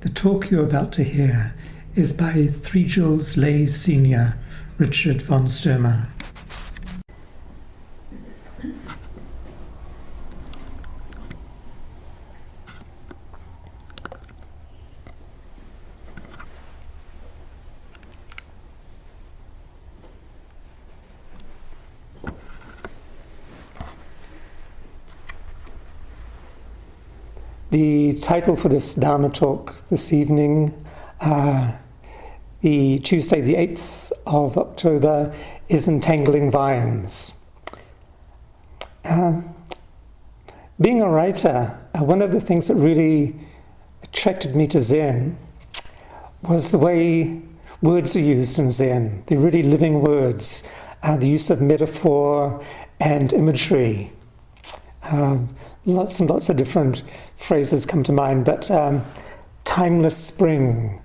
The talk you're about to hear is by 3 Jules Lay Senior, Richard von Sturmer. The title for this Dharma talk this evening, the Tuesday the 8th of October, is Entangling Vines. Being a writer, one of the things that really attracted me to Zen was the way words are used in Zen. They're really living words, the use of metaphor and imagery. Lots and lots of different phrases come to mind, but timeless spring,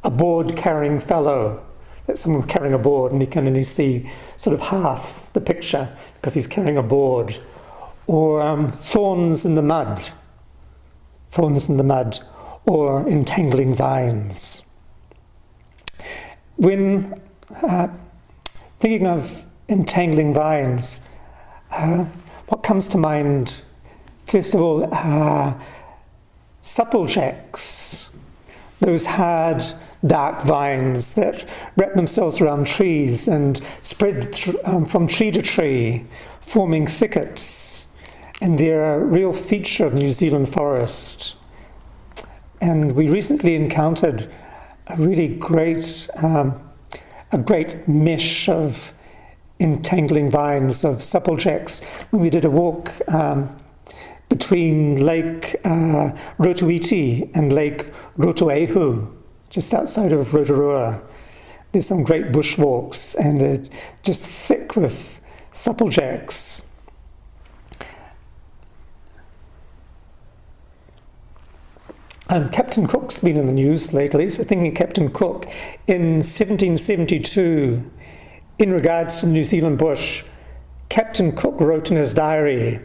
a board-carrying fellow. That's someone carrying a board and you can only see sort of half the picture because he's carrying a board. Or thorns in the mud, or entangling vines. When thinking of entangling vines, what comes to mind, first of all, supplejacks, those hard, dark vines that wrap themselves around trees and spread from tree to tree, forming thickets. And they're a real feature of New Zealand forest. And we recently encountered a really great mesh of entangling vines of supplejacks when we did a walk between Lake Viti and Lake Rotoehu, just outside of Rotorua. There's some great bushwalks and they're just thick with supplejacks. Captain Cook's been in the news lately, so thinking of Captain Cook, in 1772, in regards to the New Zealand bush, Captain Cook wrote in his diary,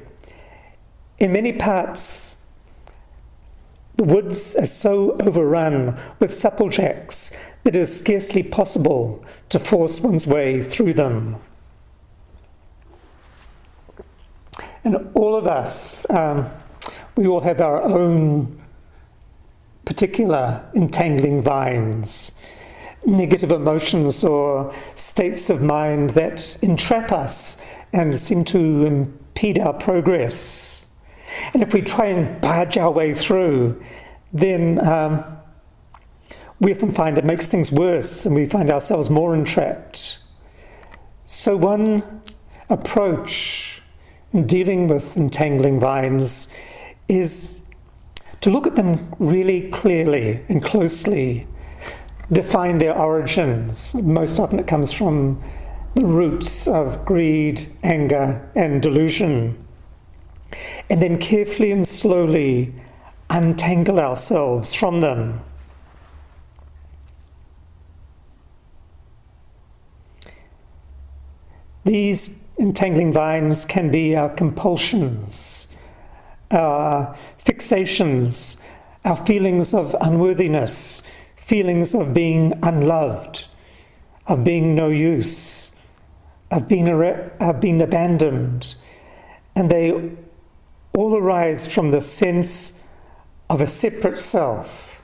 "In many parts, the woods are so overrun with supplejacks that it is scarcely possible to force one's way through them." And all of us, we all have our own particular entangling vines, negative emotions or states of mind that entrap us and seem to impede our progress. And if we try and barge our way through, then we often find it makes things worse and we find ourselves more entrapped. So one approach in dealing with entangling vines is to look at them really clearly and closely, define their origins. Most often it comes from the roots of greed, anger, and delusion. And then carefully and slowly untangle ourselves from them. These entangling vines can be our compulsions, our fixations, our feelings of unworthiness, feelings of being unloved, of being no use, of being abandoned. And they all arise from the sense of a separate self.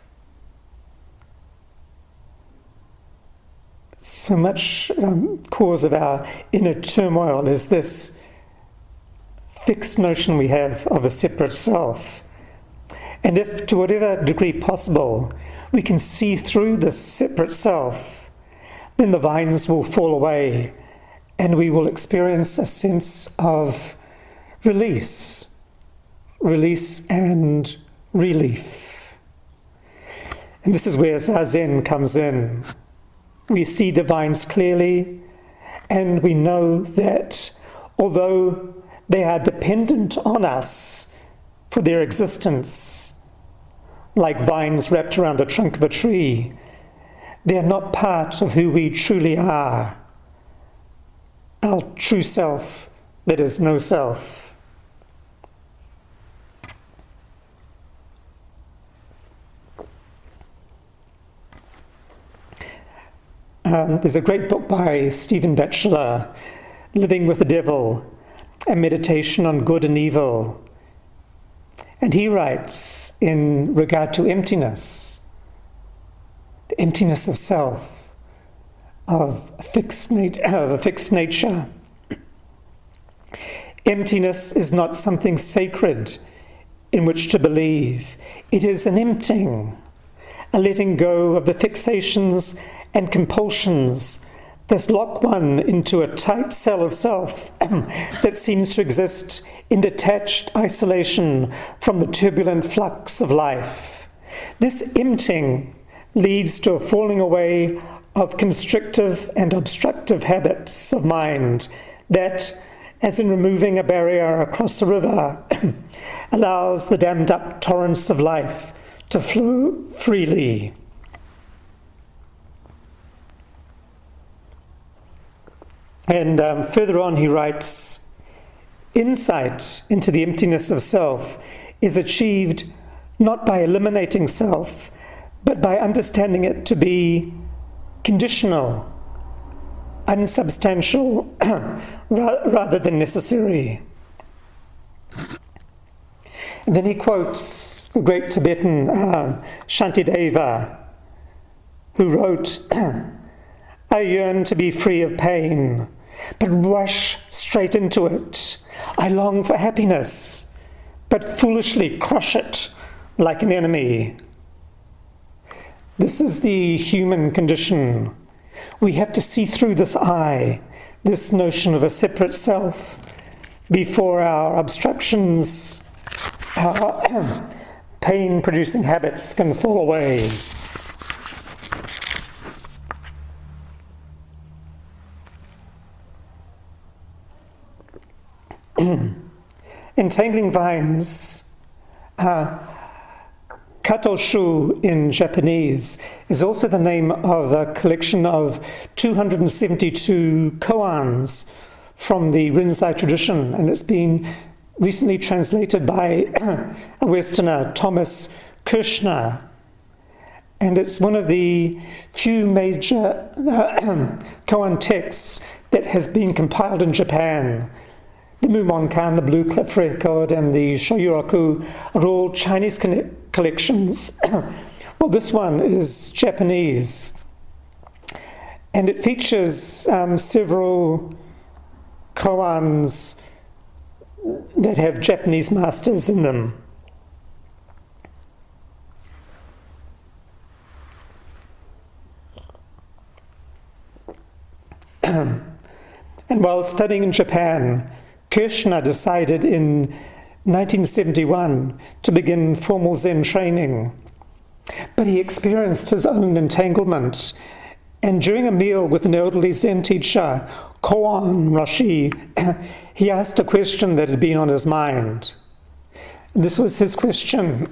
So much cause of our inner turmoil is this fixed notion we have of a separate self. And if, to whatever degree possible, we can see through this separate self, then the vines will fall away and we will experience a sense of release and relief. And this is where Zazen comes in. We see the vines clearly and we know that although they are dependent on us for their existence, like vines wrapped around a trunk of a tree, they are not part of who we truly are, our true self that is no self. There's a great book by Stephen Batchelor, Living with the Devil, a meditation on good and evil. And he writes in regard to emptiness, the emptiness of self, of a fixed nature. Emptiness is not something sacred in which to believe. It is an emptying, a letting go of the fixations and compulsions that lock one into a tight cell of self that seems to exist in detached isolation from the turbulent flux of life. This emptying leads to a falling away of constrictive and obstructive habits of mind that, as in removing a barrier across a river, allows the dammed up torrents of life to flow freely. And further on he writes, insight into the emptiness of self is achieved not by eliminating self, but by understanding it to be conditional, unsubstantial, rather than necessary. And then he quotes the great Tibetan Shantideva, who wrote, I yearn to be free of pain, but rush straight into it. I long for happiness, but foolishly crush it like an enemy. This is the human condition. We have to see through this eye, this notion of a separate self, before our obstructions, our pain-producing habits can fall away. Entangling vines, katoshu in Japanese, is also the name of a collection of 272 koans from the Rinzai tradition, and it's been recently translated by a Westerner, Thomas Kirschner. And it's one of the few major koan texts that has been compiled in Japan. The Mumonkan, the Blue Cliff Record, and the Shoyuraku are all Chinese collections. Well, this one is Japanese. And it features several koans that have Japanese masters in them. And while studying in Japan, Kirschner decided in 1971 to begin formal Zen training. But he experienced his own entanglement, and during a meal with an elderly Zen teacher, Koan Roshi, he asked a question that had been on his mind. This was his question.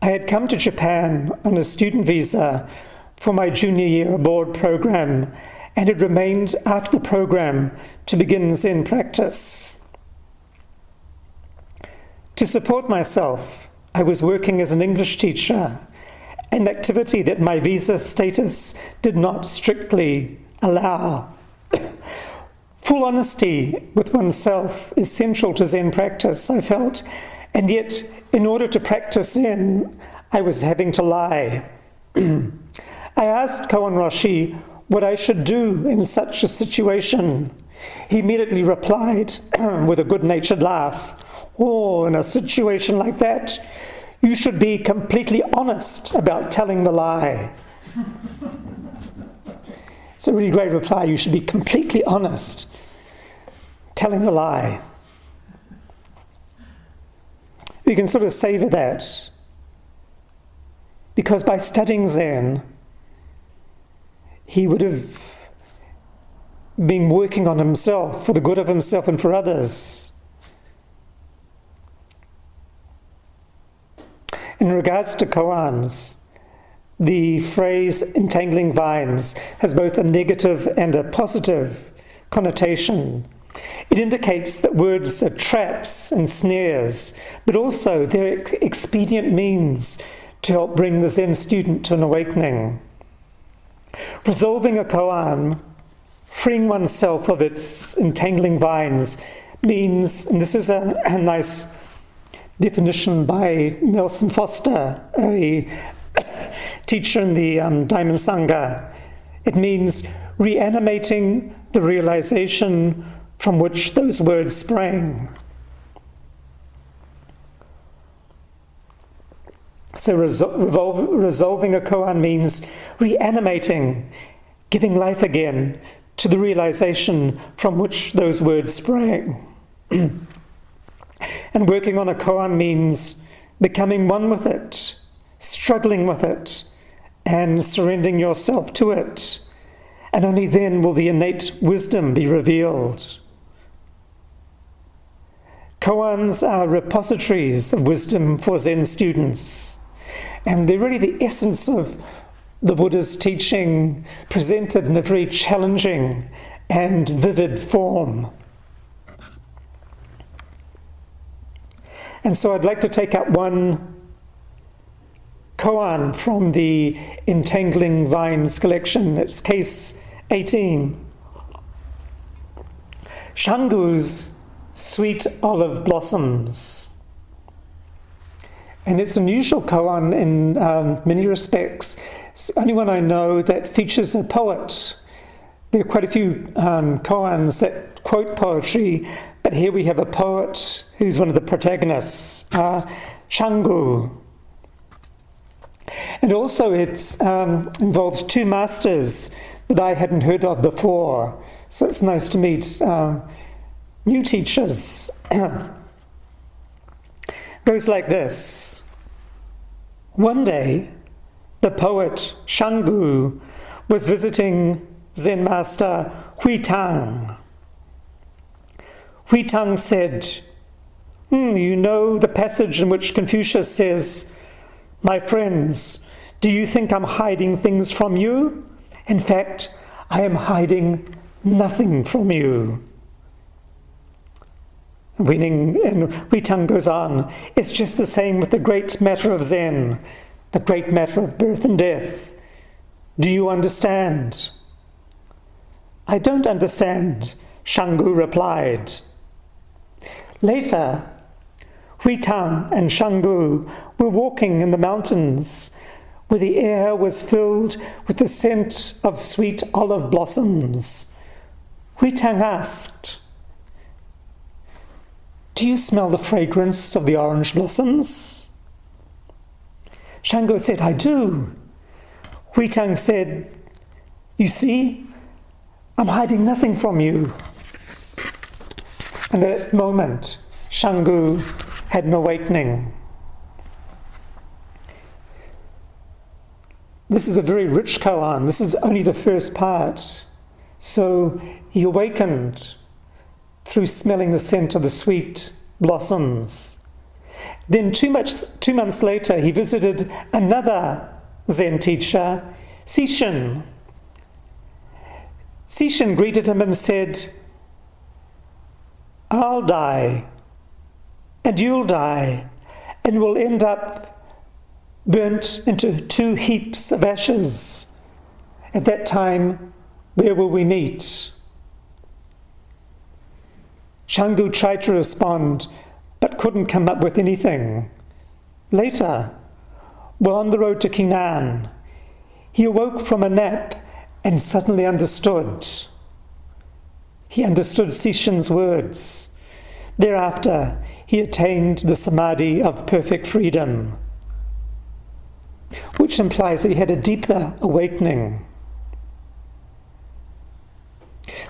I had come to Japan on a student visa for my junior year abroad program, and had remained after the program to begin Zen practice. To support myself, I was working as an English teacher, an activity that my visa status did not strictly allow. Full honesty with oneself is central to Zen practice, I felt, and yet, in order to practice Zen, I was having to lie. I asked Koan Roshi what I should do in such a situation. He immediately replied with a good-natured laugh, "Oh, in a situation like that, you should be completely honest about telling the lie." It's a really great reply. You should be completely honest, telling the lie. You can sort of savor that, because by studying Zen, he would have been working on himself for the good of himself and for others. In regards to koans, the phrase entangling vines has both a negative and a positive connotation. It indicates that words are traps and snares, but also they're expedient means to help bring the Zen student to an awakening. Resolving a koan, freeing oneself of its entangling vines, means, and this is a nice definition by Nelson Foster, a teacher in the Diamond Sangha, it means reanimating the realization from which those words sprang. So resolving a koan means reanimating, giving life again to the realization from which those words sprang. And working on a koan means becoming one with it, struggling with it, and surrendering yourself to it. And only then will the innate wisdom be revealed. Koans are repositories of wisdom for Zen students. And they're really the essence of the Buddha's teaching, presented in a very challenging and vivid form. And so I'd like to take up one koan from the Entangling Vines collection. It's case 18. Shangu's Sweet Olive Blossoms. And it's an unusual koan in many respects. It's the only one I know that features a poet. There are quite a few koans that quote poetry, but here we have a poet who's one of the protagonists, Shangu. And also it involves two masters that I hadn't heard of before. So it's nice to meet new teachers. Goes like this. One day, the poet Shangu was visiting Zen master Huitang. Huitang said, you know the passage in which Confucius says, "My friends, do you think I'm hiding things from you? In fact, I am hiding nothing from you." And Huitang goes on, it's just the same with the great matter of Zen, the great matter of birth and death. Do you understand? I don't understand, Shangu replied. Later, Huitang and Shangu were walking in the mountains where the air was filled with the scent of sweet olive blossoms. Huitang asked, "Do you smell the fragrance of the orange blossoms?" Shangu said, "I do." Huitang said, "You see, I'm hiding nothing from you." And at that moment, Shangu had an awakening. This is a very rich koan. This is only the first part. So he awakened through smelling the scent of the sweet blossoms. Then 2 months later, he visited another Zen teacher, Sishin. Sishin greeted him and said, "I'll die, and you'll die, and we'll end up burnt into 2 heaps of ashes. At that time, where will we meet?" Shangu tried to respond, but couldn't come up with anything. Later, while on the road to Kinan, he awoke from a nap and suddenly understood. He understood Sishin's words. Thereafter, he attained the samadhi of perfect freedom, which implies that he had a deeper awakening.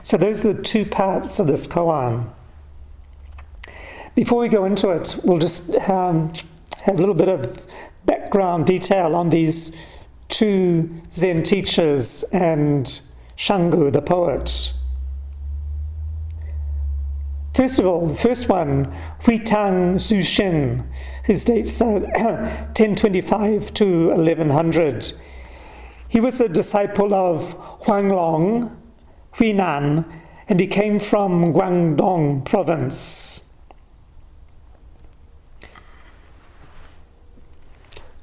So those are the 2 parts of this koan. Before we go into it, we'll just have a little bit of background detail on these 2 Zen teachers and Shangu, the poet. First of all, the first one, Huitang Zushin, whose dates are 1025 to 1100. He was a disciple of Huanglong, Huinan, and he came from Guangdong province.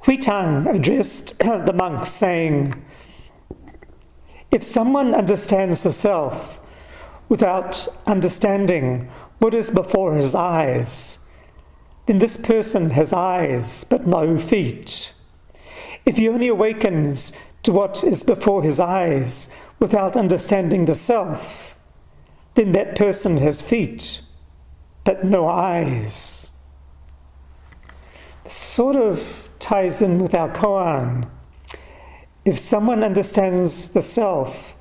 Huitang addressed the monks saying, If someone understands the self without understanding what is before his eyes, then this person has eyes but no feet. If he only awakens to what is before his eyes without understanding the self, then that person has feet but no eyes. This sort of ties in with our koan. If someone understands the self,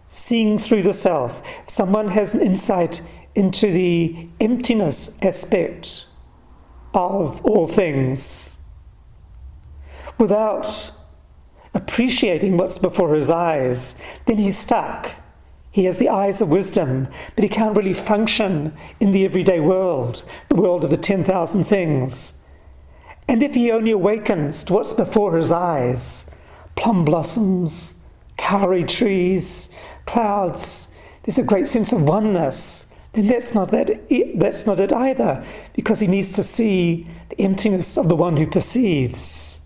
seeing through the self, if someone has an insight into the emptiness aspect of all things, without appreciating what's before his eyes, then he's stuck. He has the eyes of wisdom, but he can't really function in the everyday world, the world of the 10,000 things. And if he only awakens to what's before his eyes, plum blossoms, kauri trees, clouds, there's a great sense of oneness, then that's not it either, because he needs to see the emptiness of the one who perceives.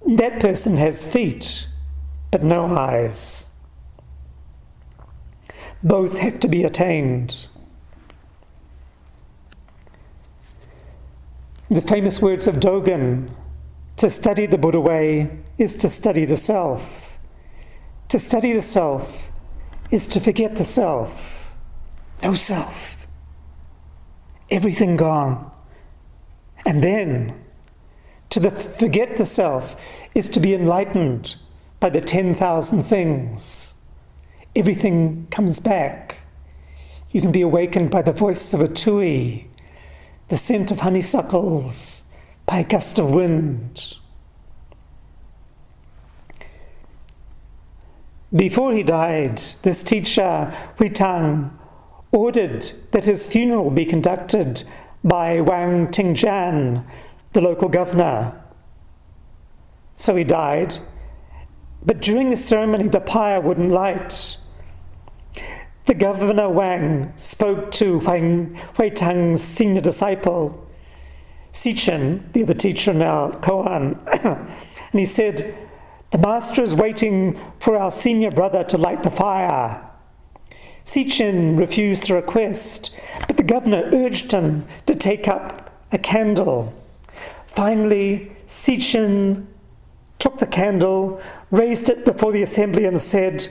That person has feet, but no eyes. Both have to be attained. The famous words of Dogen, to study the Buddha way is to study the self. To study the self is to forget the self. No self. Everything gone. And then, to forget the self is to be enlightened by the 10,000 things. Everything comes back. You can be awakened by the voice of a tui, the scent of honeysuckles, by a gust of wind. Before he died, this teacher, Huitang, ordered that his funeral be conducted by Wang Tingjian, the local governor. So he died, but during the ceremony the pyre wouldn't light. The governor Wang spoke to Huitang's senior disciple, Sichin, the other teacher now, Koan, and he said, "The master is waiting for our senior brother to light the fire." Sichin refused the request, but the governor urged him to take up a candle. Finally, Sichin took the candle, raised it before the assembly and said,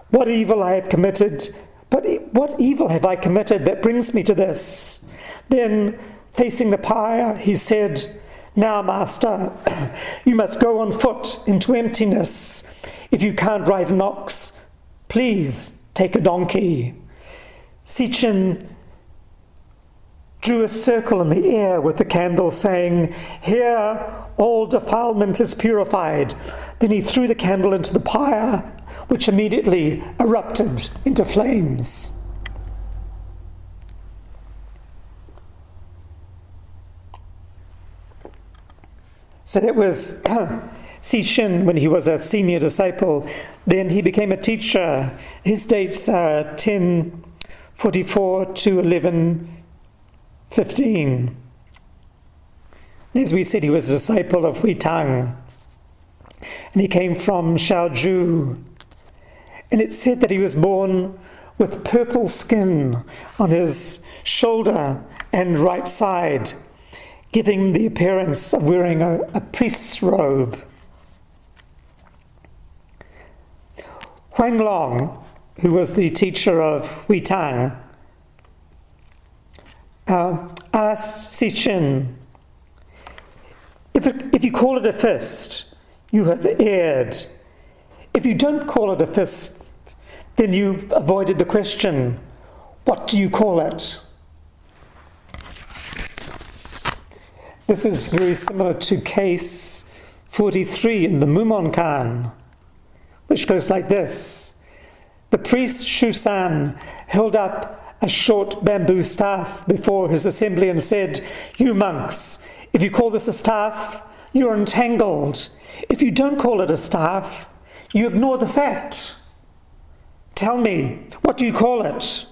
"What evil I have committed, what evil have I committed that brings me to this?" Then, facing the pyre, he said, "Now, master, you must go on foot into emptiness. If you can't ride an ox, please take a donkey." Sichin drew a circle in the air with the candle, saying, "Here all defilement is purified." Then he threw the candle into the pyre, which immediately erupted into flames. So that was Sichin when he was a senior disciple. Then he became a teacher. His dates are 1044 to 1115. As we said, he was a disciple of Huitang. And he came from Shaoju. And it's said that he was born with purple skin on his shoulder and right side, giving the appearance of wearing a priest's robe. Huang Long, who was the teacher of Huitang, asked Sichin, if you call it a fist, you have erred. If you don't call it a fist, then you've avoided the question, what do you call it? This is very similar to case 43 in the Mumonkan, which goes like this. The priest Shusan held up a short bamboo staff before his assembly and said, "You monks, if you call this a staff, you're entangled. If you don't call it a staff, you ignore the fact. Tell me, what do you call it?"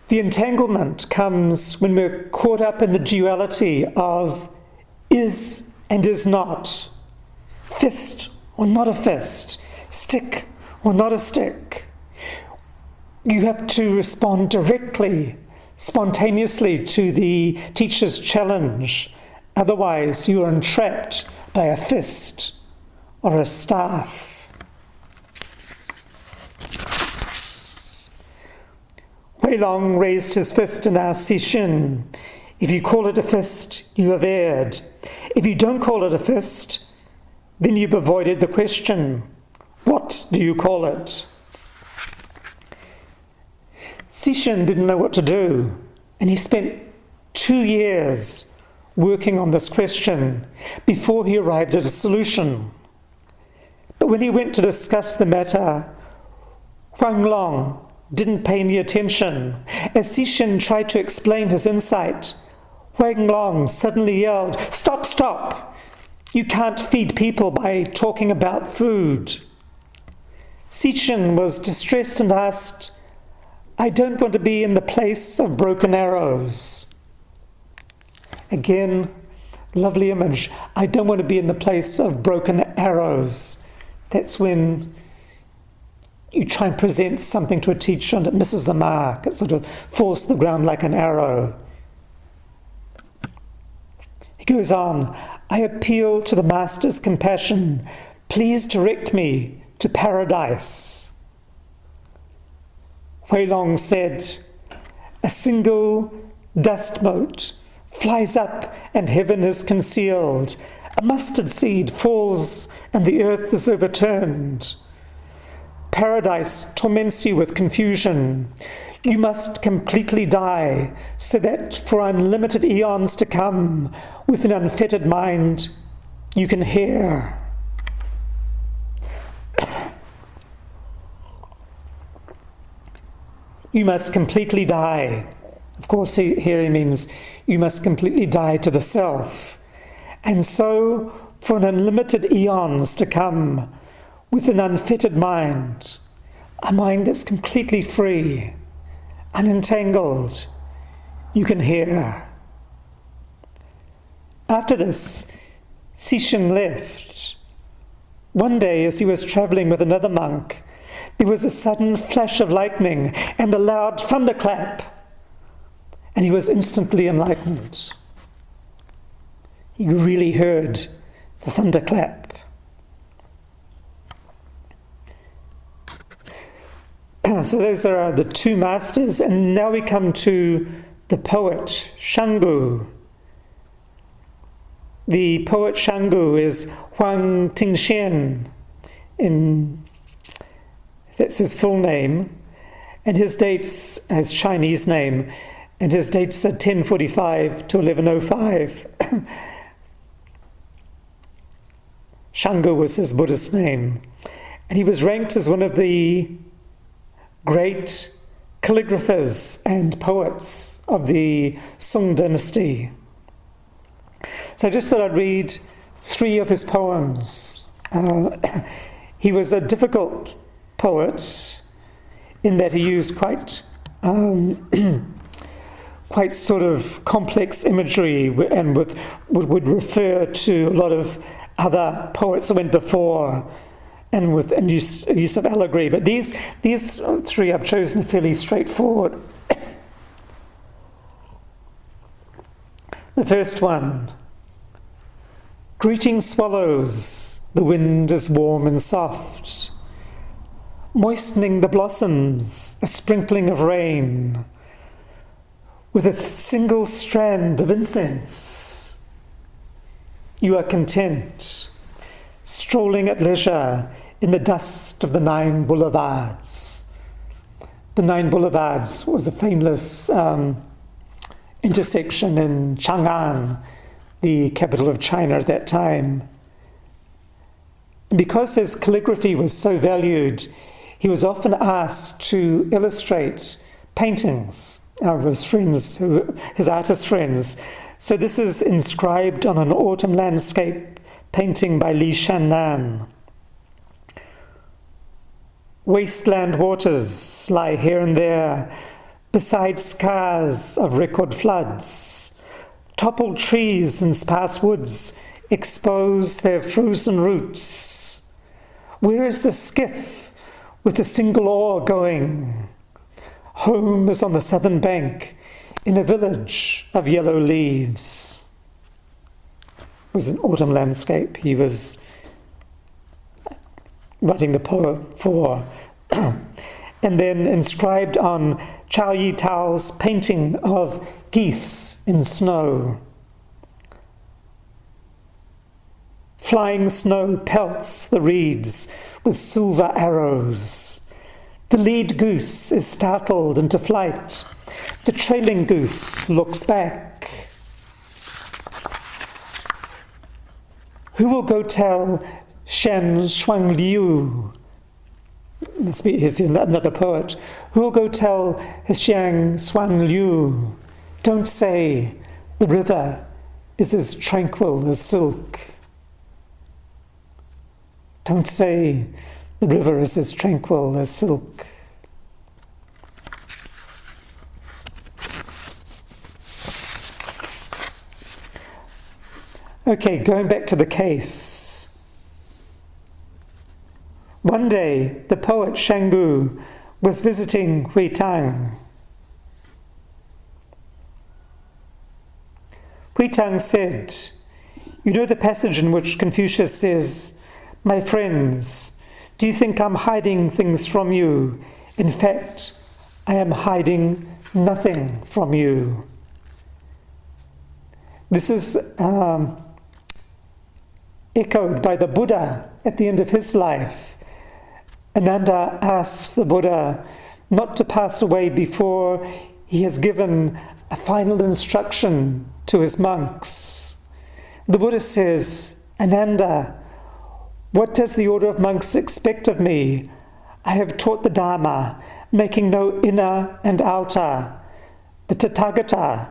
The entanglement comes when we're caught up in the duality of is and is not, fist or not a fist, stick or not a stick. You have to respond directly, spontaneously to the teacher's challenge. Otherwise, you are entrapped by a fist or a staff. Wei Long raised his fist and asked Cixin, if you call it a fist, you have erred. If you don't call it a fist, then you've avoided the question. What do you call it? Cixin didn't know what to do, and he spent 2 years working on this question before he arrived at a solution. But when he went to discuss the matter, Huang Long didn't pay any attention. As Cixin tried to explain his insight, Huang Long suddenly yelled, "Stop, stop! You can't feed people by talking about food." Cixin was distressed and asked, "I don't want to be in the place of broken arrows." Again, lovely image. I don't want to be in the place of broken arrows. That's when you try and present something to a teacher and it misses the mark. It sort of falls to the ground like an arrow. He goes on, "I appeal to the Master's compassion. Please direct me to paradise." Wei Long said, "A single dust mote flies up and heaven is concealed. A mustard seed falls and the earth is overturned. Paradise torments you with confusion. You must completely die so that for unlimited eons to come, with an unfettered mind, you can hear." You must completely die. Of course, here he means you must completely die to the self. And so, for an unlimited eons to come, with an unfettered mind, a mind that's completely free, unentangled, you can hear. After this, Cixin left. One day, as he was travelling with another monk, there was a sudden flash of lightning and a loud thunderclap, and he was instantly enlightened. He really heard the thunderclap. So those are the two masters, and now we come to the poet, Shanggu. The poet Shanggu is Huang Tingxian, that's his full name, and his dates, his Chinese name, and his dates are 1045 to 1105. Shanggu was his Buddhist name, and he was ranked as one of the great calligraphers and poets of the Song dynasty. So I just thought I'd read 3 of his poems. He was a difficult poet in that he used quite sort of complex imagery and would refer to a lot of other poets that went before and with use of allegory. But these 3 I've chosen are fairly straightforward. The first one, "Greeting swallows, the wind is warm and soft, moistening the blossoms, a sprinkling of rain, with a single strand of incense. You are content, strolling at leisure in the dust of the 9 boulevards." The 9 boulevards was a famous intersection in Chang'an, the capital of China at that time. And because his calligraphy was so valued, he was often asked to illustrate paintings of his friends, his artist friends. So this is inscribed on an autumn landscape painting by Li Shannan. "Wasteland waters lie here and there, beside scars of record floods. Toppled trees and sparse woods expose their frozen roots? Where is the skiff with a single oar going? Home is on the southern bank, in a village of yellow leaves. It was an autumn landscape he was writing the poem for. And then inscribed on Chow Yi Tao's painting of geese in snow. Flying snow pelts the reeds with silver arrows. The lead goose is startled into flight. The trailing goose looks back. Who will go tell Shen Shuang Liu? Must be he's another poet. Who will go tell Xiang Shuang Liu? Don't say the river is as tranquil as silk. Don't say the river is as tranquil as silk. Okay, going back to the case. One day, the poet Shanggu was visiting Hui Tang. Hui Tang said, "You know the passage in which Confucius says, 'My friends, do you think I'm hiding things from you? In fact, I am hiding nothing from you.'" This is echoed by the Buddha at the end of his life. Ananda asks the Buddha not to pass away before he has given a final instruction to his monks. The Buddha says, "Ananda, what does the order of monks expect of me? I have taught the Dharma, making no inner and outer. The Tathagata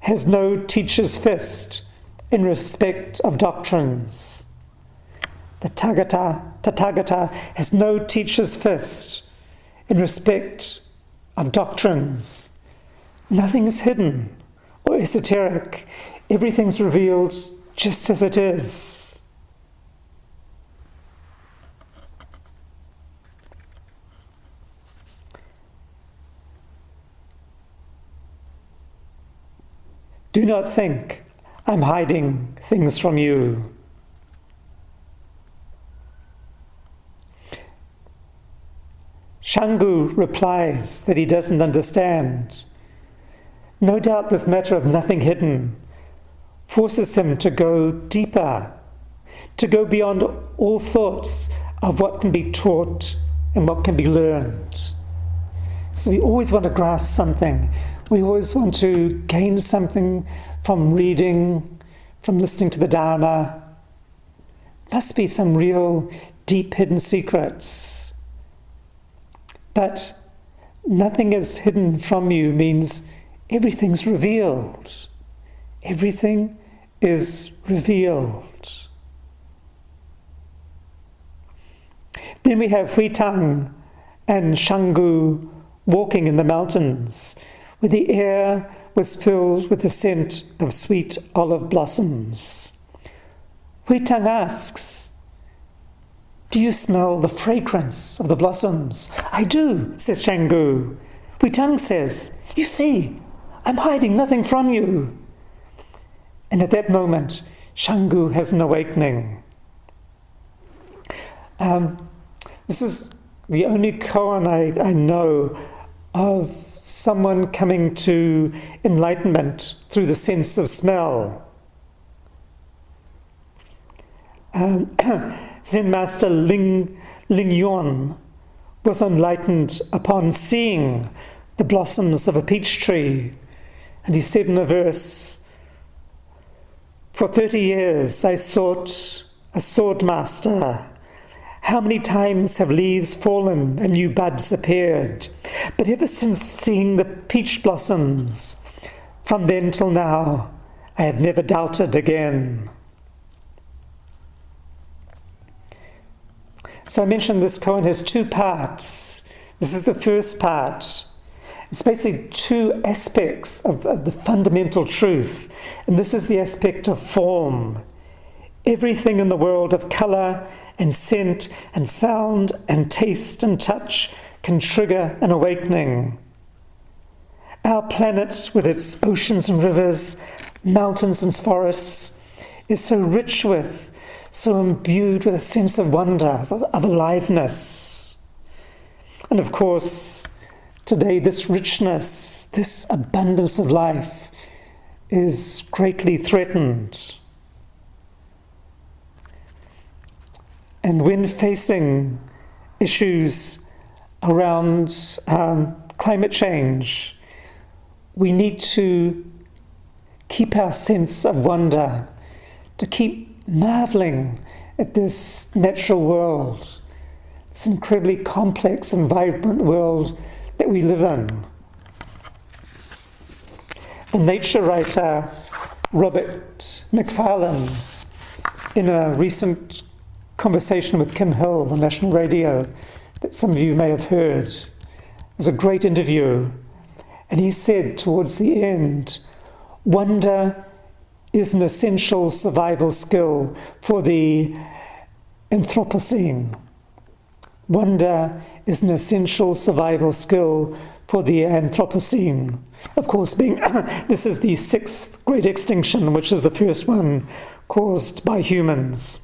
has no teacher's fist in respect of doctrines." The Tathagata has no teacher's fist in respect of doctrines. Nothing is hidden or esoteric. Everything's revealed just as it is. Do not think I'm hiding things from you. Shanggu replies that he doesn't understand. No doubt this matter of nothing hidden forces him to go deeper, to go beyond all thoughts of what can be taught and what can be learned. So we always want to grasp something. We always want to gain something from reading, from listening to the Dharma. Must be some real deep hidden secrets. But nothing is hidden from you means everything's revealed. Everything is revealed. Then we have Hui Tang and Shanggu walking in the mountains, where the air was filled with the scent of sweet olive blossoms. Hui Tang asks, "Do you smell the fragrance of the blossoms?" "I do," says Shanggu. Hui Tang says, "You see, I'm hiding nothing from you." And at that moment, Shanggu has an awakening. This is the only koan I know of someone coming to enlightenment through the sense of smell. Zen master Ling Yuan was enlightened upon seeing the blossoms of a peach tree. And he said in a verse, "For 30 years I sought a sword master. How many times have leaves fallen and new buds appeared? But ever since seeing the peach blossoms, from then till now, I have never doubted again." So I mentioned this koan has two parts. This is the first part. It's basically two aspects of the fundamental truth. And this is the aspect of form. Everything in the world of colour and scent and sound and taste and touch can trigger an awakening. Our planet, with its oceans and rivers, mountains and forests, is so rich with, so imbued with a sense of wonder, of aliveness. And of course, today this richness, this abundance of life is greatly threatened. And when facing issues around climate change, we need to keep our sense of wonder, to keep marveling at this natural world, this incredibly complex and vibrant world that we live in. The nature writer Robert Macfarlane, in a recent conversation with Kim Hill on National Radio that some of you may have heard, it was a great interview, and he said towards the end, wonder is an essential survival skill for the Anthropocene. Wonder is an essential survival skill for the Anthropocene. Of course, this is the sixth great extinction, which is the first one caused by humans.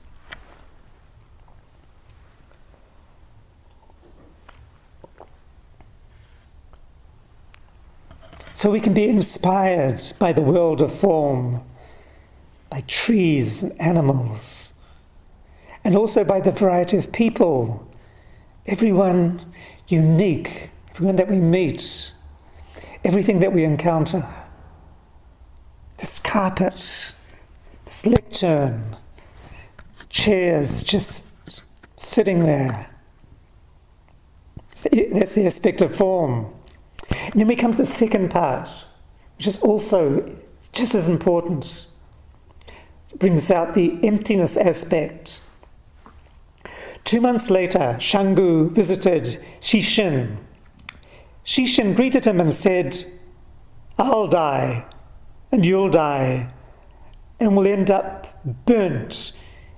So we can be inspired by the world of form, by trees and animals, and also by the variety of people, everyone unique, everyone that we meet, everything that we encounter. This carpet, this lectern, chairs just sitting there. That's the aspect of form. And then we come to the second part, which is also just as important. It brings out the emptiness aspect. 2 months later, Shangu visited Shishin. Shishin greeted him and said, "I'll die, and you'll die, and we'll end up burnt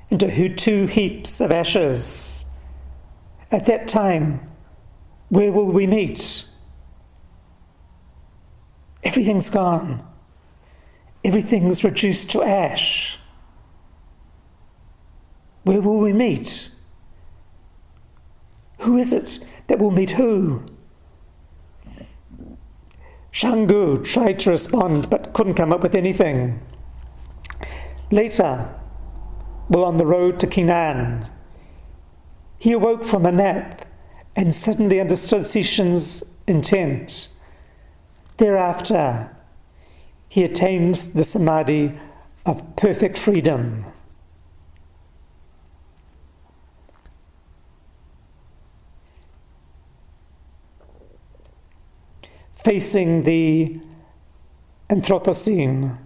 into 2 heaps of ashes. At that time, where will we meet? Everything's gone. Everything's reduced to ash. Where will we meet? Who is it that will meet who?" Shangu tried to respond but couldn't come up with anything. Later, while on the road to Kinan, he awoke from a nap and suddenly understood Sishin's intent. Thereafter, he attained the samadhi of perfect freedom. Facing the Anthropocene,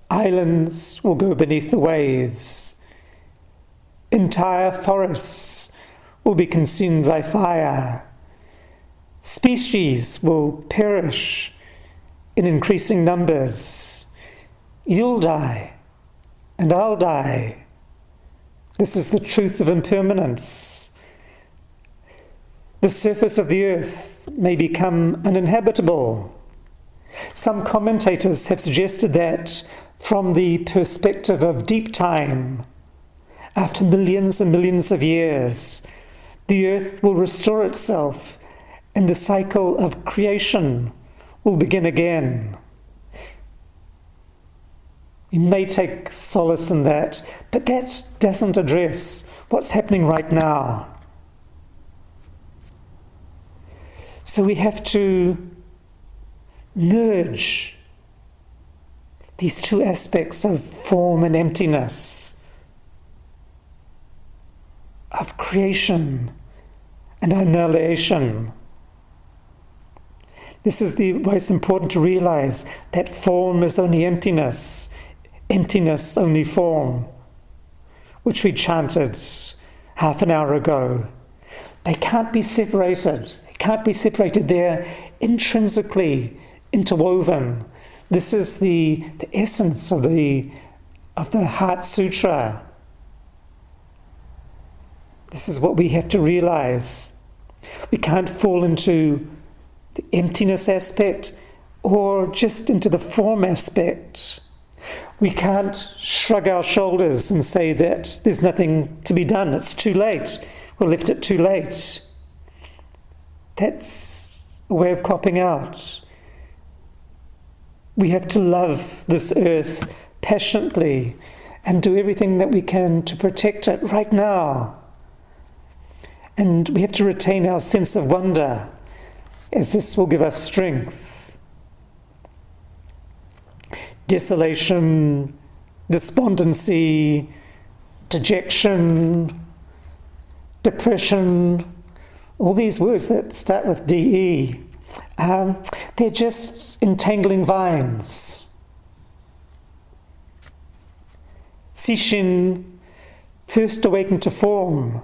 islands will go beneath the waves. Entire forests will be consumed by fire. Species will perish in increasing numbers. You'll die, and I'll die. This is the truth of impermanence. The surface of the earth may become uninhabitable. Some commentators have suggested that, from the perspective of deep time, after millions and millions of years, the earth will restore itself and the cycle of creation will begin again. You may take solace in that, but that doesn't address what's happening right now. So we have to merge these 2 aspects of form and emptiness, of creation and annihilation. This is why it's important to realize that form is only emptiness, emptiness only form, which we chanted half an hour ago. They can't be separated. They can't be separated. They're intrinsically interwoven. This is the essence of of the Heart Sutra. This is what we have to realize. We can't fall into the emptiness aspect or just into the form aspect. We can't shrug our shoulders and say that there's nothing to be done, it's too late, we left it too late. That's a way of copping out. We have to love this earth passionately and do everything that we can to protect it right now. And we have to retain our sense of wonder, as this will give us strength. Desolation, despondency, dejection, depression, all these words that start with DE, they're just entangling vines. Sishin first awakened to form,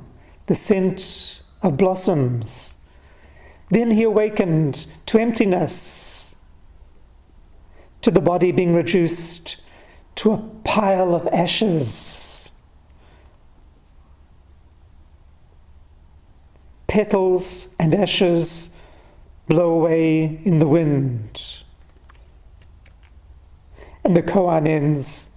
the scent of blossoms. Then he awakened to emptiness, to the body being reduced to a pile of ashes. Petals and ashes blow away in the wind. And the koan ends,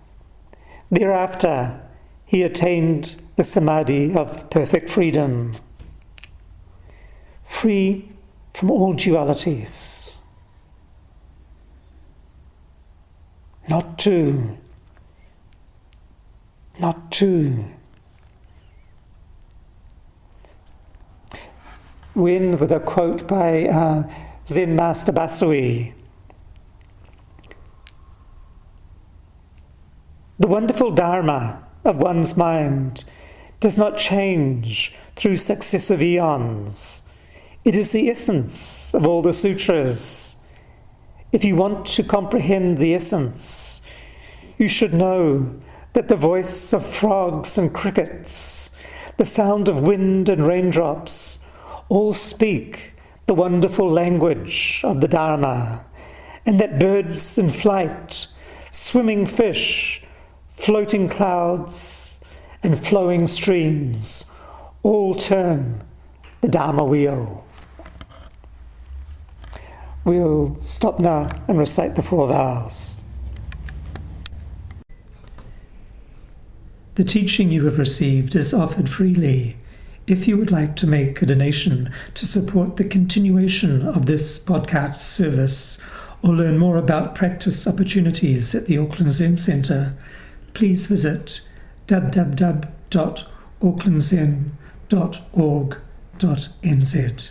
thereafter he attained the samadhi of perfect freedom, free from all dualities. Not two. We end with a quote by Zen Master Basui. The wonderful Dharma of one's mind does not change through successive eons. It is the essence of all the sutras. If you want to comprehend the essence, you should know that the voice of frogs and crickets, the sound of wind and raindrops, all speak the wonderful language of the Dharma, and that birds in flight, swimming fish, floating clouds, and flowing streams all turn the Dharma wheel. We'll stop now and recite the 4 vows. The teaching you have received is offered freely. If you would like to make a donation to support the continuation of this podcast service or learn more about practice opportunities at the Auckland Zen Centre, please visit www.aucklandzen.org.nz.